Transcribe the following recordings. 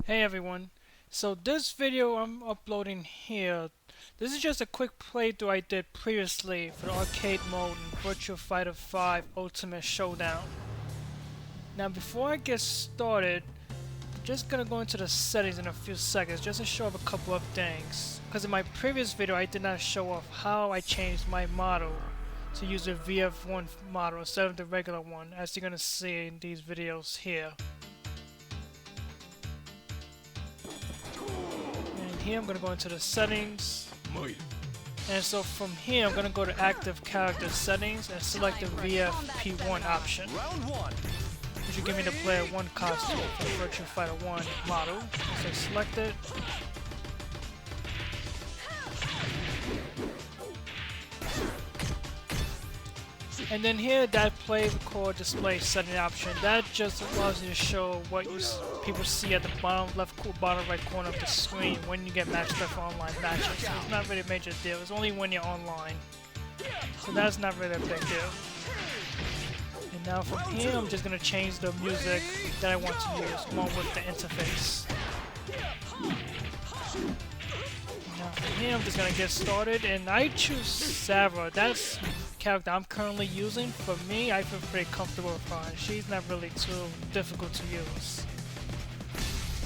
Hey everyone, so this video I'm uploading here, this is just a quick playthrough I did previously for the arcade mode in Virtua Fighter 5 Ultimate Showdown. Now before I get started, I'm just gonna go into the settings in a few seconds just to show off a couple of things. Because in my previous video I did not show off how I changed my model to use the VF1 model instead of the regular one, as you're gonna see in these videos here. Here I'm going to go into the settings, and so from here I'm going to go to active character settings and select the VFP1 option, which will give me the player 1 costume for the Virtua Fighter 1 model. So select it. And then here, that play, record, display setting option, that just allows you to show what people see at the bottom left, bottom right corner of the screen when you get matched up for online matches. So it's not really a major deal. It's only when you're online. So that's not really a big deal. And now from here, I'm just gonna change the music that I want to use, along with the interface. Now from here, I'm just gonna get started, and I choose Sarah. That's character I'm currently using. For me, I feel pretty comfortable with her, and she's not really too difficult to use.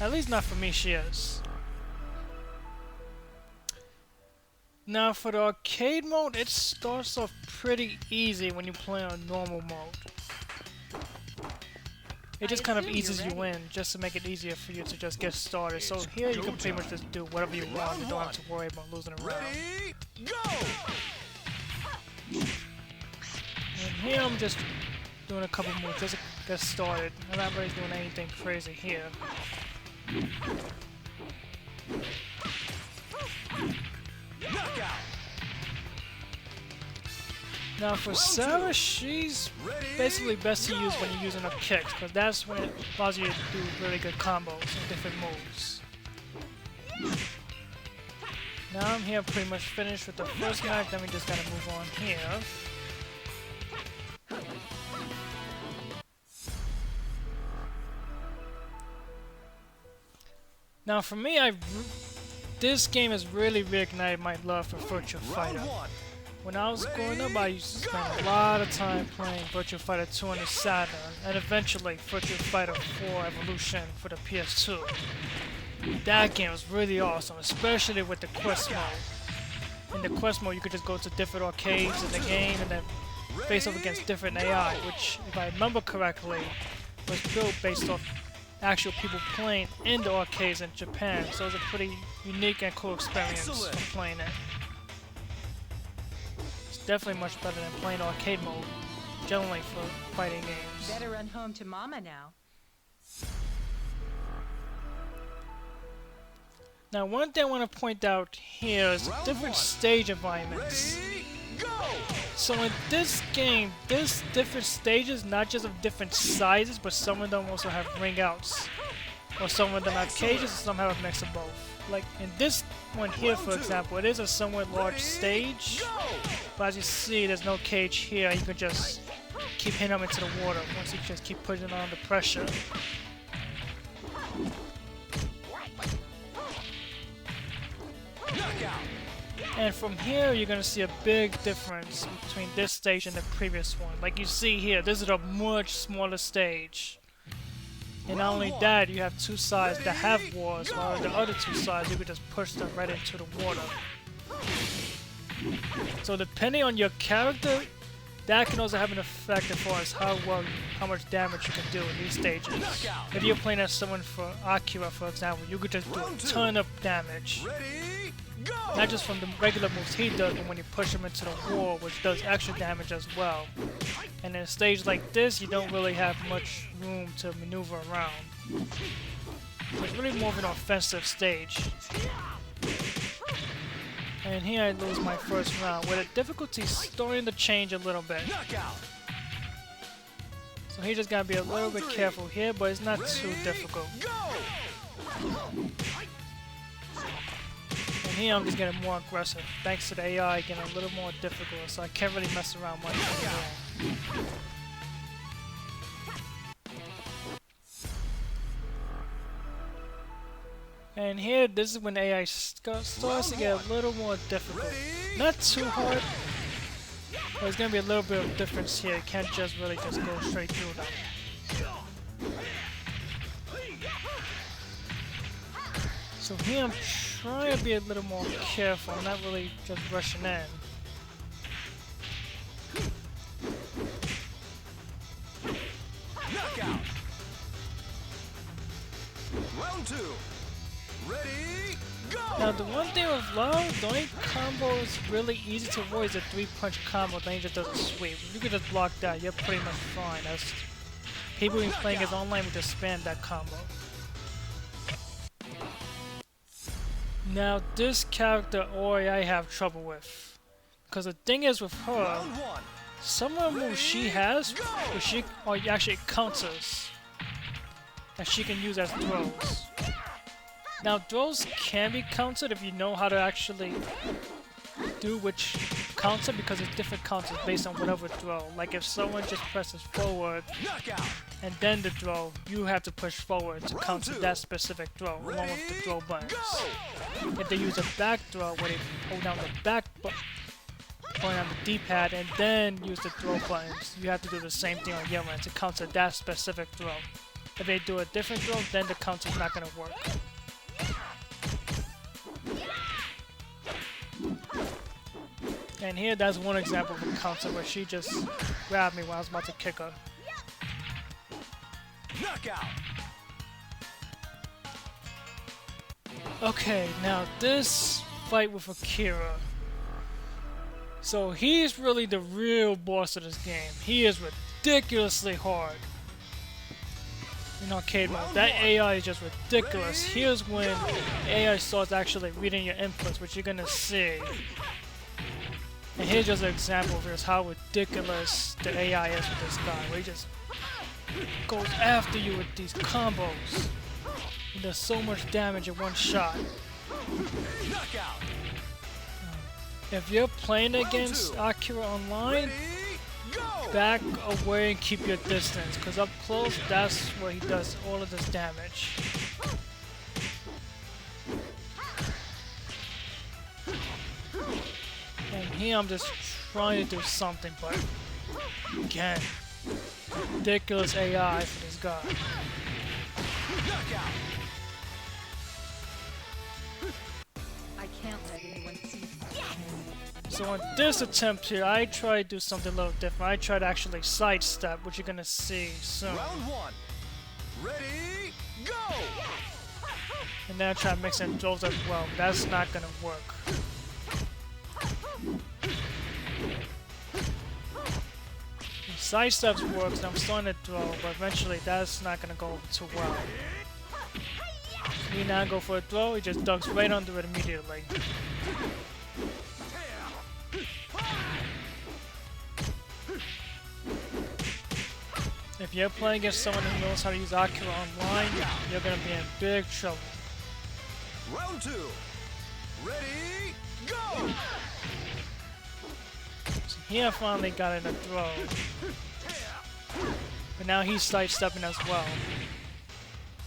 At least not for me, she is. Now for the arcade mode, it starts off pretty easy when you play on normal mode. It just kind of eases you in, just to make it easier for you to just get started. So here you can pretty much just do whatever you want. You don't have to worry about losing a round. And here I'm just doing a couple moves just to get started. I'm not really doing anything crazy here. Now for Sarah, she's basically best to use when you're using her kicks, because that's when it allows you to do really good combos and different moves. Now I'm here pretty much finished with the first match, then we just gotta move on here. Now for me, this game has really reignited my love for Virtua Fighter. When I was growing up, I used to spend a lot of time playing Virtua Fighter 2 on the Saturn, and eventually Virtua Fighter 4 Evolution for the PS2. That game was really awesome, especially with the quest mode. In the quest mode, you could just go to different arcades in the game and then face off against different AI, which, if I remember correctly, was built based off actual people playing in the arcades in Japan. So it was a pretty unique and cool experience from playing it. It's definitely much better than playing arcade mode, generally for fighting games. Better run home to Mama now. Now, one thing I want to point out here is the different stage environments. So in this game, there's different stages, not just of different sizes, but some of them also have ring outs. Or some of them have cages, and some have a mix of both. Like in this one here, for example, it is a somewhat large stage, but as you see, there's no cage here. You can just keep hitting them into the water once you just keep putting on the pressure. And from here, you're gonna see a big difference between this stage and the previous one. Like you see here, this is a much smaller stage. And not only that, you have two sides that have walls, while the other two sides, you could just push them right into the water. So depending on your character, that can also have an effect as far as how much damage you can do in these stages. If you're playing as someone for Akira, for example, you could just do a ton of damage. Not just from the regular moves he does, but when you push him into the wall, which does extra damage as well. And in a stage like this, you don't really have much room to maneuver around. So it's really more of an offensive stage. And here I lose my first round, where the difficulty is starting to change a little bit. So he just gotta be a little bit careful here, but it's not too difficult. And here I'm just getting more aggressive, thanks to the AI getting a little more difficult, so I can't really mess around much anymore. And here, this is when AI starts to get a little more difficult. Not too hard, but there's gonna be a little bit of difference here. You can't just really just go straight through them. So here I'm trying to be a little more careful. I'm not really just rushing in. Knockout. Round 2. Ready, go! Now the one thing with low, the only combo is really easy to avoid is a 3-punch combo, then he just does a sweep. If you can just block that, you're pretty much fine. That's people who playing his online will just spam that combo. Now this character Ori I have trouble with. Because the thing is with her, some of the moves she has, which she actually counters, that she can use as throws. Now throws can be countered if you know how to actually do which counter, because it's different counters based on whatever throw. Like if someone just presses forward and then the throw, you have to push forward to counter that specific throw along with the throw buttons. If they use a back throw where they hold down the back button on the D-pad and then use the throw buttons, you have to do the same thing on your end to counter that specific throw. If they do a different throw, then the counter's not going to work. And here, that's one example of a counter where she just grabbed me when I was about to kick her. Knockout. Okay, now this fight with Akira. So he's really the real boss of this game. He is ridiculously hard in arcade mode. That AI is just ridiculous. Here's when AI starts actually reading your inputs, which you're gonna see. And here's just an example of just how ridiculous the AI is with this guy, where he just goes after you with these combos. He does so much damage in one shot. If you're playing against Akira online, back away and keep your distance, because up close, that's where he does all of this damage. And here I'm just trying to do something, but again, ridiculous AI for this guy. I can't let anyone see me. So on this attempt here, I try to do something a little different. I try to actually sidestep, which you're gonna see soon. Round 1. Ready, go! And then I try to mix in throws as well. That's not gonna work. Sidesteps works, and I'm starting to throw, but eventually that's not gonna go too well. He now go for a throw, he just ducks right under it immediately. If you're playing against someone who knows how to use Akira online, you're gonna be in big trouble. Round 2. Ready, go! So here I finally got in a throw. But now he's sidestepping as well.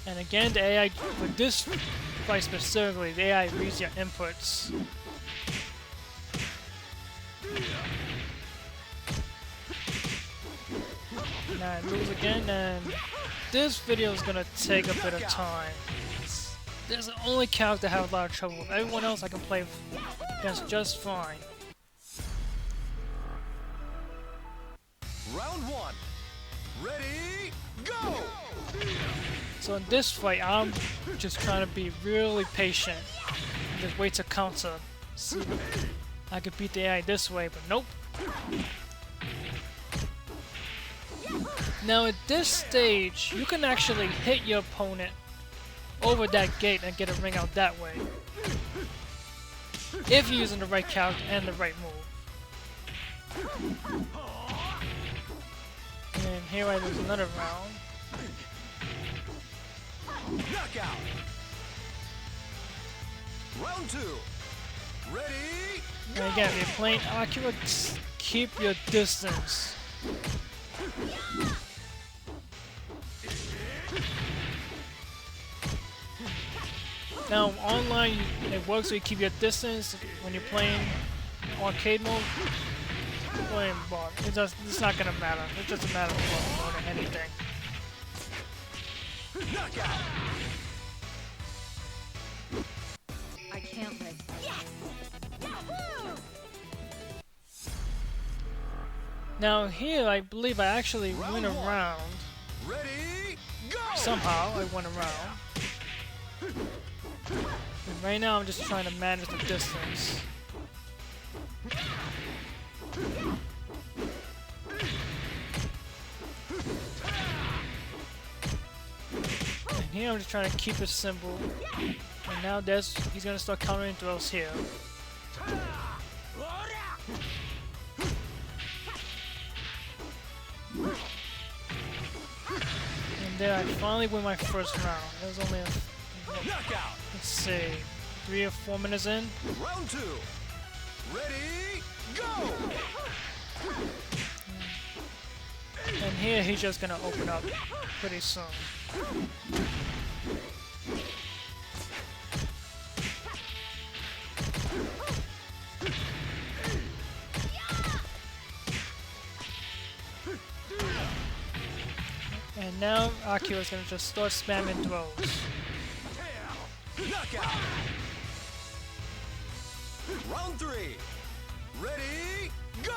And again, the AI, for this fight specifically, the AI reads your inputs. Now I lose again, and this video is gonna take a bit of time. There's the only character I have a lot of trouble with. Everyone else I can play against just fine. Round 1. Ready, go! So in this fight, I'm just trying to be really patient. Just wait to counter. See, I could beat the AI this way, but nope. Now at this stage, you can actually hit your opponent over that gate and get a ring out that way. If you're using the right character and the right move. And here I lose another round. Knockout. Round 2. Ready, go! And again, if you're playing Akira, keep your distance. Now online it works so you keep your distance when you're playing arcade mode. Playing ball. It's not gonna matter. It doesn't matter more than anything. I can't let. Now here I believe I actually went around. Ready, go! Somehow I went around. And right now I'm just trying to manage the distance. And here I'm just trying to keep it simple. And now he's gonna start countering throws here. And there I finally win my first round. It was only Knockout! let's see, 3 or 4 minutes in. Round 2. Ready, go! And here he's just gonna open up pretty soon. And now Akira's gonna just start spamming throws. Knockout! Round 3. Ready, go!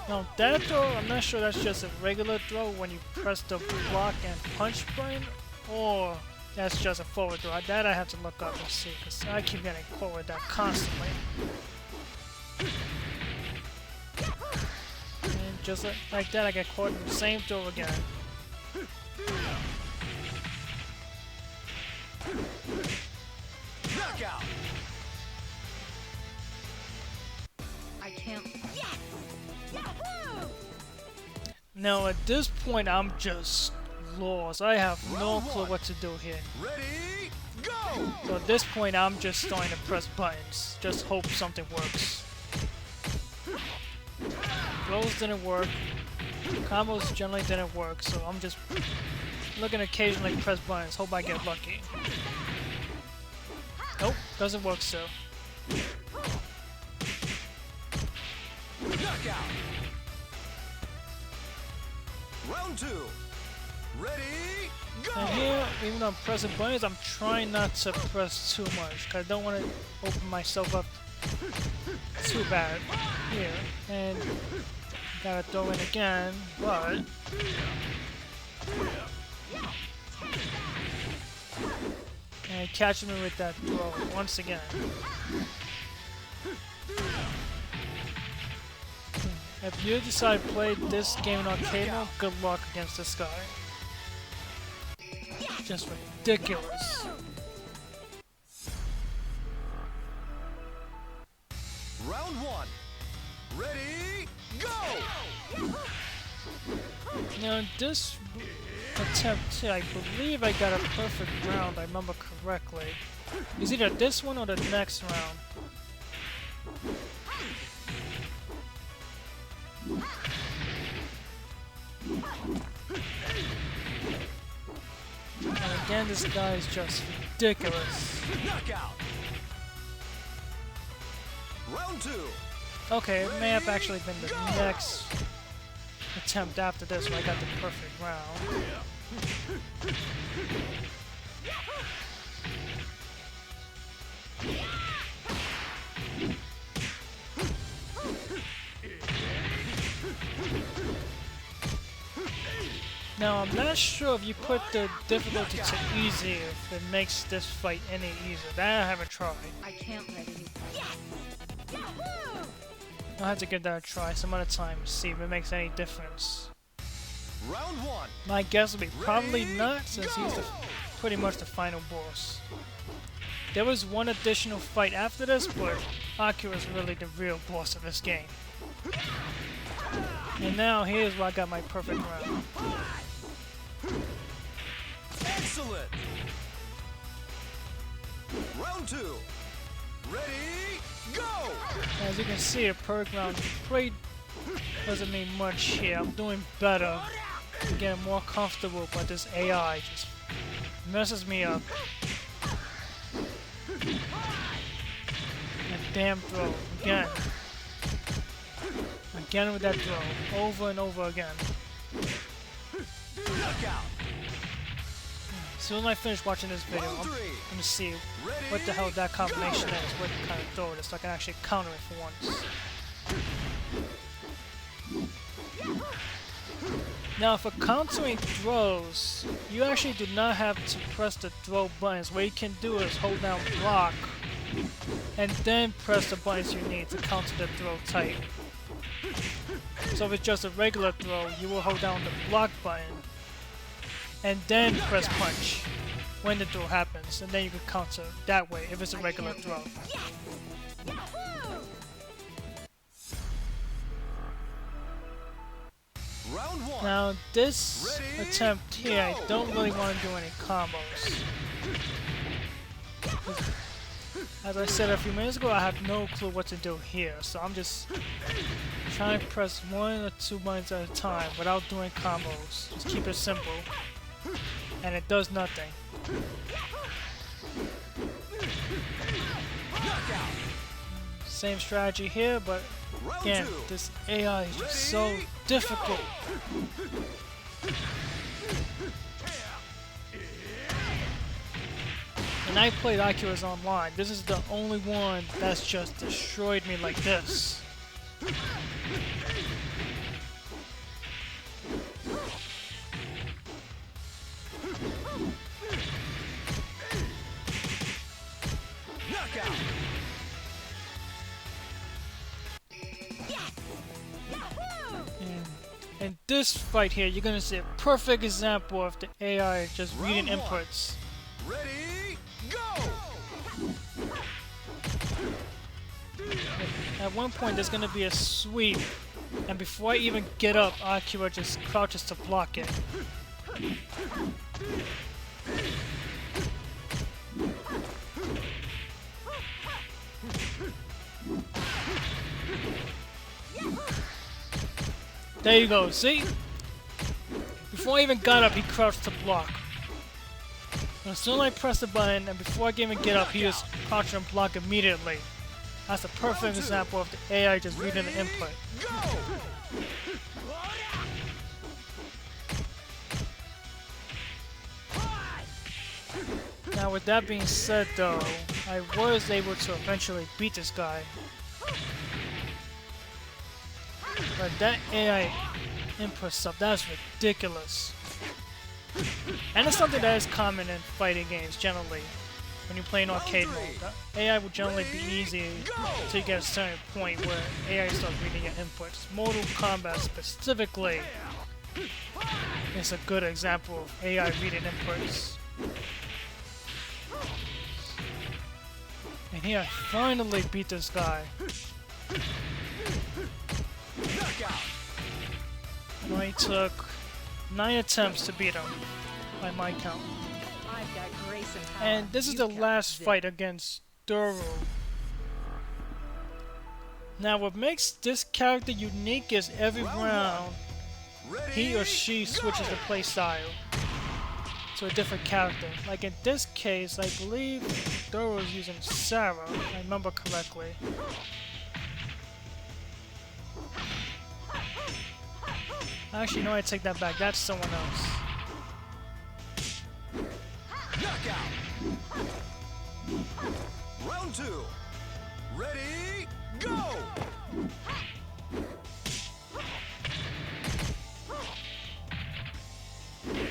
Now that throw, I'm not sure that's just a regular throw when you press the block and punch button, or that's just a forward throw. That I have to look up and see, because I keep getting caught with that constantly. And just like that, I get caught in the same throw again. Knockout! I can't. Now at this point, I'm just lost. I have no clue what to do here. Ready, go! So at this point, I'm just starting to press buttons. Just hope something works. Throws didn't work. Combos generally didn't work, so I'm just looking to occasionally press buttons. Hope I get lucky. Nope, doesn't work so. Knockout! Round 2. Ready, go! And here, even though I'm pressing buttons, I'm trying not to press too much, because I don't want to open myself up too bad here. And gotta throw in again, but and he catches me with that throw once again. If you decide to play this game in arcade mode, good luck against this guy. Just ridiculous. Round 1. Ready, go! Now this attempt here, I believe I got a perfect round, I remember correctly. It's either this one or the next round. And again, this guy is just ridiculous. Knockout! Round 2. Okay, it may have actually been the next attempt after this where I got the perfect round. Now, I'm not sure if you put the difficulty to easy if it makes this fight any easier. That I haven't tried. I can't let you. I'll have to give that a try some other time to see if it makes any difference. Round 1. My guess would be probably not, since he's pretty much the final boss. There was one additional fight after this, but Akira's really the real boss of this game. And now here's where I got my perfect round. Excellent! Round 2. Ready, go! As you can see, a perfect round really doesn't mean much here. I'm doing better. I'm getting more comfortable, but this AI just messes me up. damn throw again. Again with that throw. Over and over again. Knockout. As soon as I finish watching this video, I'm gonna see what the hell that combination is, what kind of throw it is, so I can actually counter it for once. Now for countering throws, you actually do not have to press the throw buttons. What you can do is hold down block and then press the buttons you need to counter the throw type. So if it's just a regular throw, you will hold down the block button and then press punch when the throw happens, and then you can counter that way if it's a regular throw. Round one. Now this attempt here, I don't really want to do any combos. As I said a few minutes ago, I have no clue what to do here, so I'm just trying to press 1 or 2 buttons at a time without doing combos. Just keep it simple. And it does nothing. Same strategy here, but again, this AI is just so difficult. And I played Akira's online. This is the only one that's just destroyed me like this. Knockout. In this fight here, you're gonna see a perfect example of the AI just reading inputs. Ready, go! At one point, there's gonna be a sweep, and before I even get up, Akira just crouches to block it. There you go, see? Before I even got up, he crouched to block. And as soon as I press the button, and before I can even get up, he just crouched and blocked immediately. That's a perfect example of the AI just reading the input. Now with that being said though, I was able to eventually beat this guy. But that AI input stuff, that's ridiculous. And it's something that is common in fighting games generally. When you play in arcade mode, the AI will generally be easy until you get a certain point where AI starts reading your inputs. Mortal Kombat specifically is a good example of AI reading inputs. And here I finally beat this guy. It only took 9 attempts to beat him, by my count. I've got grace and power. And this is the last fight against Dural. Now what makes this character unique is every round, he or she switches the playstyle to a different character. Like in this case, I believe Dural is using Sarah, if I remember correctly. Actually, no, I take that back. That's someone else. Knockout. Round 2. Ready, go!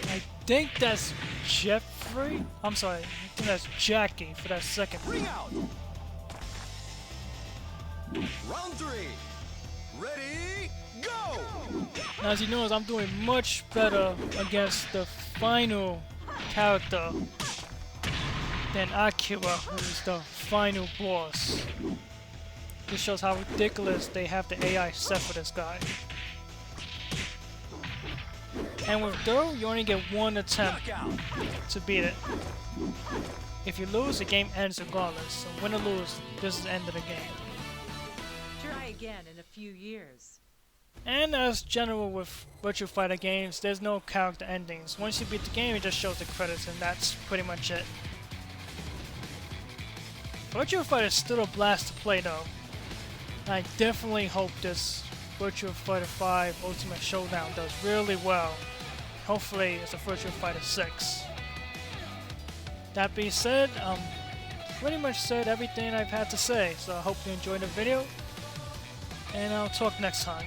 I think that's Jeffrey? I'm sorry, I think that's Jackie for that second. Ring out. Round 3. Ready, go! Now, as you notice, I'm doing much better against the final character than Akira, who's the final boss. This shows how ridiculous they have the AI set for this guy. And with Dural, you only get 1 attempt to beat it. If you lose, the game ends regardless. So win or lose, this is the end of the game. Try again in a few years. And as general with Virtua Fighter games, there's no character endings. Once you beat the game, it just shows the credits, and that's pretty much it. Virtua Fighter is still a blast to play though. I definitely hope this Virtua Fighter 5 Ultimate Showdown does really well. Hopefully it's a Virtua Fighter 6. That being said, pretty much said everything I've had to say, so I hope you enjoyed the video, and I'll talk next time.